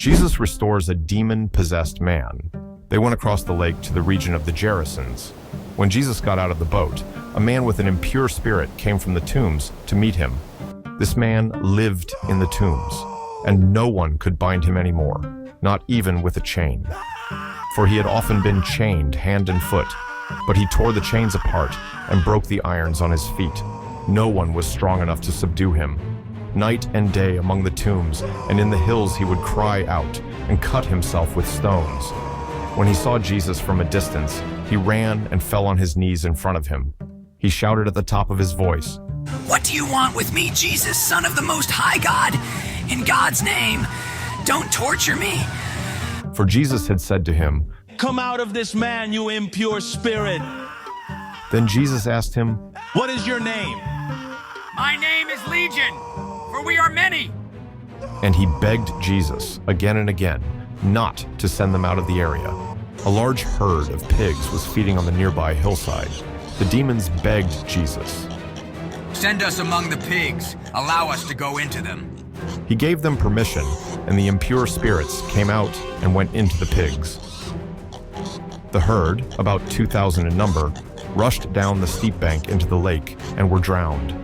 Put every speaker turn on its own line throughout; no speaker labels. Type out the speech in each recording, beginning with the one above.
Jesus restores a demon-possessed man. They went across the lake to the region of the Gerasenes. When Jesus got out of the boat, a man with an impure spirit came from the tombs to meet him. This man lived in the tombs, and no one could bind him anymore, not even with a chain. For he had often been chained hand and foot, but he tore the chains apart and broke the irons on his feet. No one was strong enough to subdue him. Night and day among the tombs and in the hills he would cry out and cut himself with stones. When he saw Jesus from a distance, he ran and fell on his knees in front of him. He shouted at the top of his voice,
"What do you want with me, Jesus, Son of the Most High God? In God's name, don't torture me."
For Jesus had said to him,
"Come out of this man, you impure spirit."
Then Jesus asked him,
"What is your name?"
"My name is Legion, for we are many."
And he begged Jesus again and again not to send them out of the area. A large herd of pigs was feeding on the nearby hillside. The demons begged Jesus.
"Send us among the pigs. Allow us to go into them."
He gave them permission, and the impure spirits came out and went into the pigs. The herd, about 2,000 in number, rushed down the steep bank into the lake and were drowned.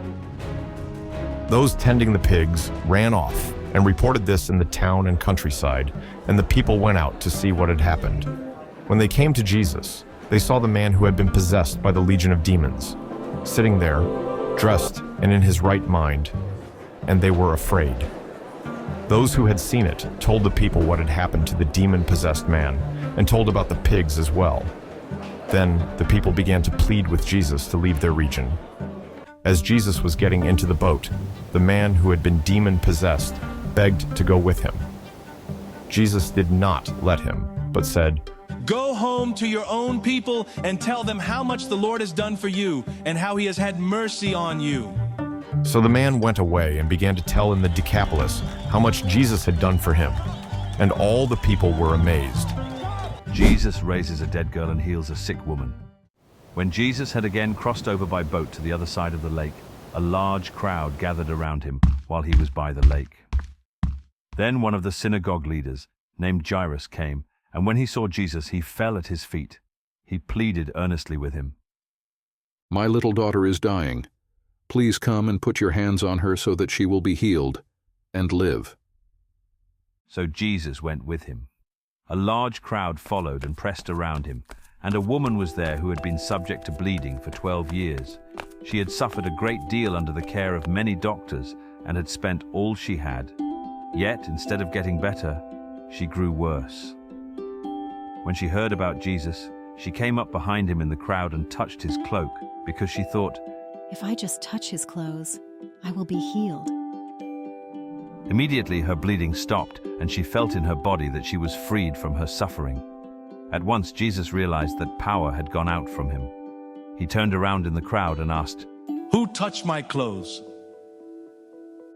Those tending the pigs ran off and reported this in the town and countryside, and the people went out to see what had happened. When they came to Jesus, they saw the man who had been possessed by the legion of demons, sitting there, dressed and in his right mind, and they were afraid. Those who had seen it told the people what had happened to the demon-possessed man, and told about the pigs as well. Then the people began to plead with Jesus to leave their region. As Jesus was getting into the boat, the man who had been demon-possessed begged to go with him. Jesus did not let him, but said,
"Go home to your own people and tell them how much the Lord has done for you and how he has had mercy on you."
So the man went away and began to tell in the Decapolis how much Jesus had done for him, and all the people were amazed.
Jesus raises a dead girl and heals a sick woman. When Jesus had again crossed over by boat to the other side of the lake, a large crowd gathered around him while he was by the lake. Then one of the synagogue leaders, named Jairus, came, and when he saw Jesus, he fell at his feet. He pleaded earnestly with him.
"My little daughter is dying. Please come and put your hands on her so that she will be healed and live."
So Jesus went with him. A large crowd followed and pressed around him, and a woman was there who had been subject to bleeding for 12 years. She had suffered a great deal under the care of many doctors and had spent all she had. Yet, instead of getting better, she grew worse. When she heard about Jesus, she came up behind him in the crowd and touched his cloak, because she thought,
"If I just touch his clothes, I will be healed."
Immediately her bleeding stopped, and she felt in her body that she was freed from her suffering. At once Jesus realized that power had gone out from him. He turned around in the crowd and asked,
"Who touched my clothes?"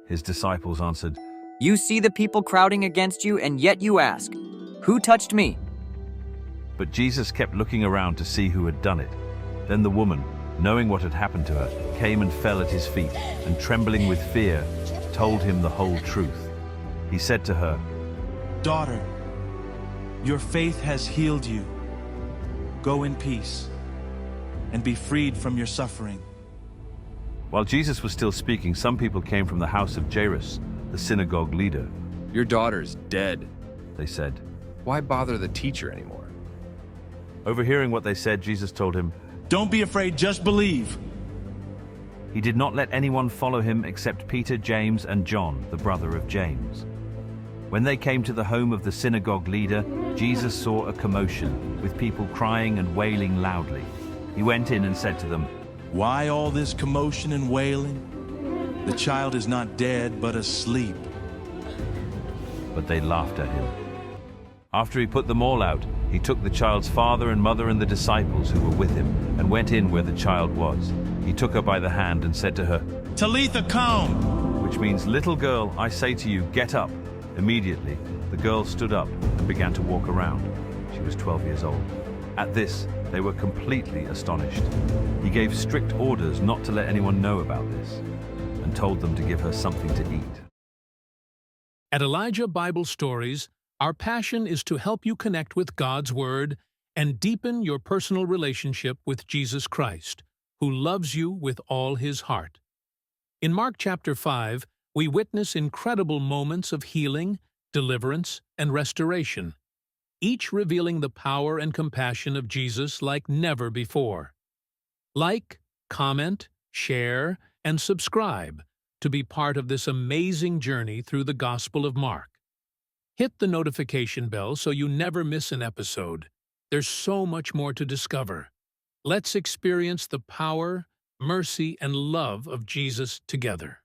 His disciples answered,
"You see the people crowding against you, and yet you ask, 'Who touched me?'"
But Jesus kept looking around to see who had done it. Then the woman, knowing what had happened to her, came and fell at his feet, and trembling with fear, told him the whole truth. He said to her,
"Daughter, your faith has healed you. Go in peace and be freed from your suffering."
While Jesus was still speaking, some people came from the house of Jairus, the synagogue leader.
"Your daughter's dead,"
They said.
"Why bother the teacher anymore?"
Overhearing what they said, Jesus told him,
"Don't be afraid, just believe."
He did not let anyone follow him except Peter, James, and John, the brother of James. When they came to the home of the synagogue leader, Jesus saw a commotion, with people crying and wailing loudly. He went in and said to them,
"Why all this commotion and wailing? The child is not dead, but asleep."
But they laughed at him. After he put them all out, he took the child's father and mother and the disciples who were with him and went in where the child was. He took her by the hand and said to her,
"Talitha cum,"
which means, "Little girl, I say to you, get up." Immediately, the girl stood up and began to walk around. She was 12 years old. At this, they were completely astonished. He gave strict orders not to let anyone know about this and told them to give her something to eat.
At Elijah Bible Stories, Our passion is to help you connect with God's Word and deepen your personal relationship with Jesus Christ, who loves you with all His heart. In Mark chapter 5, we witness incredible moments of healing, deliverance, and restoration, each revealing the power and compassion of Jesus like never before. Like, comment, share, and subscribe to be part of this amazing journey through the Gospel of Mark. Hit the notification bell so you never miss an episode. There's so much more to discover. Let's experience the power, mercy, and love of Jesus together.